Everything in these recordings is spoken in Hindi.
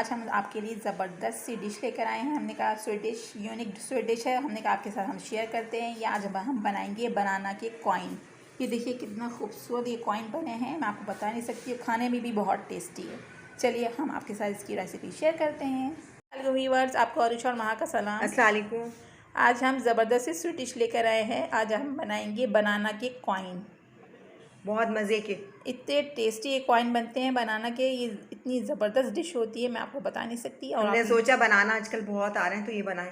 आज हम आपके लिए ज़बरदस्त सी डिश लेकर आए हैं। हमने कहा sweet dish, unique sweet dish है। हमने कहा आपके साथ हम शेयर करते हैं। ये आज हम बनाएंगे बनाना के कॉइन। ये देखिए कितना खूबसूरत ये कॉइन बने हैं, मैं आपको बता नहीं सकती। खाने में भी बहुत टेस्टी है। चलिए हम आपके साथ इसकी रेसिपी शेयर करते हैं। हेलो व्यूअर्स, आपको अरुषा और महा का सलाम। अस्सलाम वालेकुम। आज हम ज़बरदस्त सी स्वीट डिश लेकर आए हैं। आज हम बनाएंगे बनाना के कॉइन। बहुत मज़े के इतने टेस्टी ये कॉइन बनते हैं बनाना के। ये इतनी ज़बरदस्त डिश होती है, मैं आपको बता नहीं सकती। और हमने सोचा बनाना आजकल बहुत आ रहे हैं तो ये बनाएं।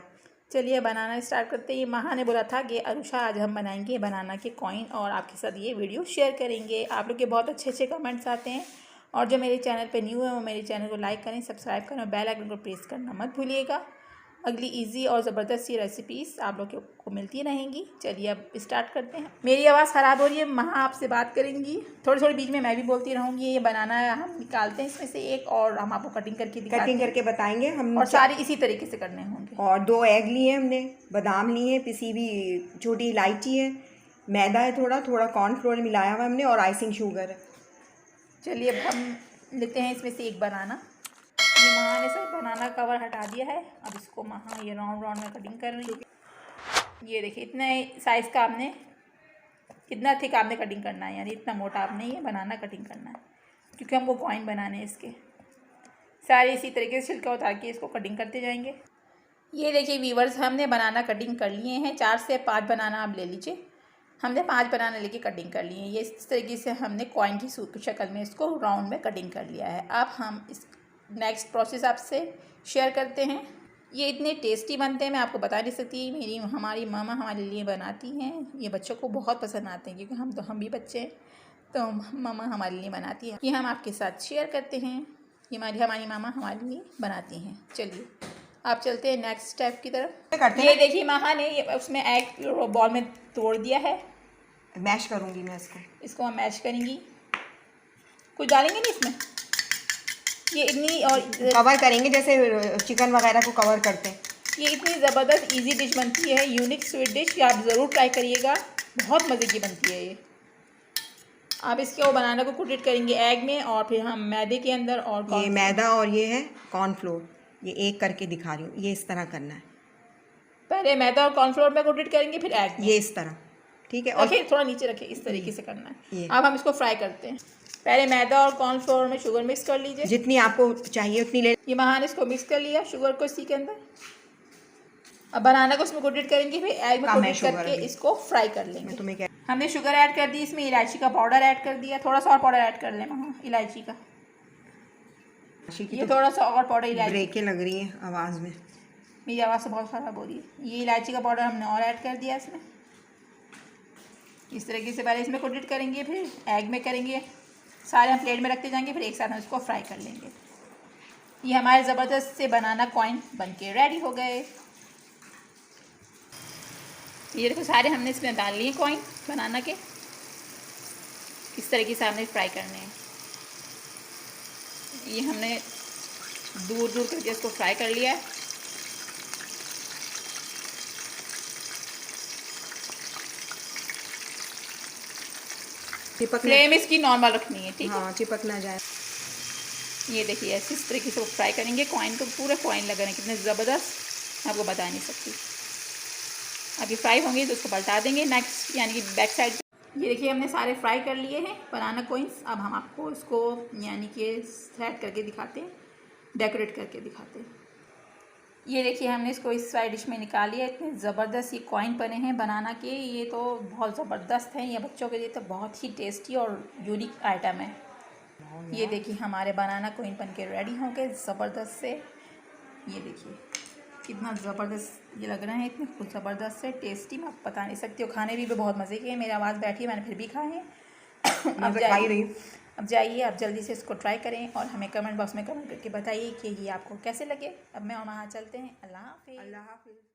चलिए बनाना स्टार्ट करते हैं। ये महा ने बोला था कि अरुषा आज हम बनाएंगे बनाना के कॉइन और आपके साथ ये वीडियो शेयर करेंगे। आप लोग के बहुत अच्छे अच्छे कमेंट्स आते हैं। और जो मेरे चैनल पे न्यू है वो मेरे चैनल को लाइक करें, सब्सक्राइब करें और बेल आइकन को प्रेस करना मत भूलिएगा। अगली इजी और ज़बरदस्त सी रेसिपीज़ आप लोग को मिलती रहेंगी। चलिए अब स्टार्ट करते हैं। मेरी आवाज़ ख़राब हो रही है, महा आपसे बात करेंगी। थोड़ी थोड़ी बीच में मैं भी बोलती रहूँगी। ये बनाना है, हम निकालते हैं इसमें से एक और हम आपको कटिंग करके बताएंगे हम। और सारे इसी तरीके से करने होंगे। और 2 एग लिए हमने, बादाम लिए, पिसी हुई छोटी इलायची है, मैदा है, थोड़ा थोड़ा कॉर्नफ्लोर मिलाया हुआ हमने और आइसिंग शुगर है। चलिए अब हम लेते हैं इसमें से एक बनाना। ये महा ने सब बनाना कवर हटा दिया है। अब इसको महा ये राउंड राउंड में कटिंग कर रही है। ये देखिए इतने साइज़ का आपने, कितना थिक आपने कटिंग करना है, यानी इतना मोटा आपने ये बनाना कटिंग करना है, क्योंकि हमको कॉइन बनाने हैं इसके। सारे इसी तरीके से छिलका उतार के इसको कटिंग करते जाएंगे। ये देखिए व्यूअर्स, हमने बनाना कटिंग कर लिए हैं। 4 से 5 बनाना आप ले लीजिए। हमने 5 बनाना लेके कटिंग कर लिए हैं। ये इस तरीके से हमने कॉइन की शक्ल में इसको राउंड में कटिंग कर लिया है। अब हम इस नेक्स्ट प्रोसेस आपसे शेयर करते हैं। ये इतने टेस्टी बनते हैं, मैं आपको बता नहीं सकती। हमारी मामा हमारे लिए बनाती हैं। ये बच्चों को बहुत पसंद आते हैं, क्योंकि हम भी बच्चे हैं, तो मामा हमारे लिए बनाती है। ये हम आपके साथ शेयर करते हैं। ये हमारी मामा हमारे लिए बनाती हैं। चलिए आप चलते हैं नेक्स्ट स्टेप की तरफ। ये देखिए महा ने उसमें एग बॉल में तोड़ दिया है। मैश करूँगी मैं इसको हम मैश करेंगी। कुछ डालेंगे नहीं इसमें, ये इतनी और कवर करेंगे जैसे चिकन वगैरह को कवर करते हैं। ये इतनी ज़बरदस्त इजी डिश बनती है, यूनिक स्वीट डिश। ये आप ज़रूर ट्राई करिएगा, बहुत मज़े की बनती है ये। आप इसके वो बनाना को कोटेड करेंगे एग में, और फिर हम मैदे के अंदर, और ये मैदा और ये है कॉर्नफ्लोर। ये एक करके दिखा रही हूँ, ये इस तरह करना है। पहले मैदा और कॉर्नफ्लोर में कोटेड करेंगे, फिर एग में। ये इस तरह, ठीक है। और फिर थोड़ा नीचे रखें, इस तरीके से करना है। अब हम इसको फ्राई करते हैं। पहले मैदा और कॉर्नफ्लोर में शुगर मिक्स कर लीजिए, जितनी आपको चाहिए उतनी ले। ये महा ने इसको मिक्स कर लिया, शुगर को इसी के अंदर। अब बनाना को इसमें कोटेड करेंगे, फिर एग में कोटेड करके इसको फ्राई कर लेंगे। तुम्हें क्या, हमने शुगर ऐड कर दी, इसमें इलायची का पाउडर ऐड कर दिया। थोड़ा सा और पाउडर ऐड कर लें महा, इलायची का। ये थोड़ा सा और पाउडर इलायची। ब्रेकें लग रही हैं आवाज़ में, मेरी आवाज़ तो बहुत ख़राब हो रही है। ये इलायची का पाउडर हमने और ऐड कर दिया इसमें। इस तरीके से पहले इसमें कोटेड करेंगे, फिर एग में करेंगे। सारे हम प्लेट में रखते जाएंगे, फिर एक साथ हम इसको फ्राई कर लेंगे। ये हमारे ज़बरदस्त से बनाना कॉइन बनके रेडी हो गए। ये देखो सारे हमने इसमें डाल लिए कॉइन बनाना के। इस तरीके से हमने फ्राई करने हैं। ये हमने दूर दूर करके इसको फ्राई कर लिया है। फ्लेम इसकी नॉर्मल रखनी है, ठीक है? हाँ, चिपक ना जाए। ये देखिए ऐसे इस तरीके से वो फ्राई करेंगे। कॉइन को पूरे कॉइन लग रहे हैं, कितने ज़बरदस्त, आपको बता नहीं सकती। अभी फ्राई होंगे तो उसको पलटा देंगे नेक्स्ट, यानी कि बैक साइड। ये देखिए हमने सारे फ्राई कर लिए हैं बनाना कॉइन्स। अब हम आपको इसको यानी कि सेट करके दिखाते हैं, डेकोरेट करके दिखाते हैं। ये देखिए हमने इसको इस साइड डिश में निकाल लिया। इतने ज़बरदस्त ये कॉइन बने हैं बनाना के। ये तो बहुत ज़बरदस्त हैं। ये बच्चों के लिए तो बहुत ही टेस्टी और यूनिक आइटम है। ये देखिए हमारे बनाना कॉइन बन के रेडी होंगे ज़बरदस्त से। ये देखिए कितना ज़बरदस्त ये लग रहे हैं, इतने कुछ ज़बरदस्त से टेस्टी, मैं आपको बता नहीं सकती। और खाने भी बहुत मज़े के हैं। मेरी आवाज़ बैठी है, मैंने फिर भी खाए हैं। अब जाइए आप जल्दी से इसको ट्राई करें और हमें कमेंट बॉक्स में कमेंट करके बताइए कि ये आपको कैसे लगे। अब मैं और वहाँ चलते हैं। अल्लाह हाफ़िज़।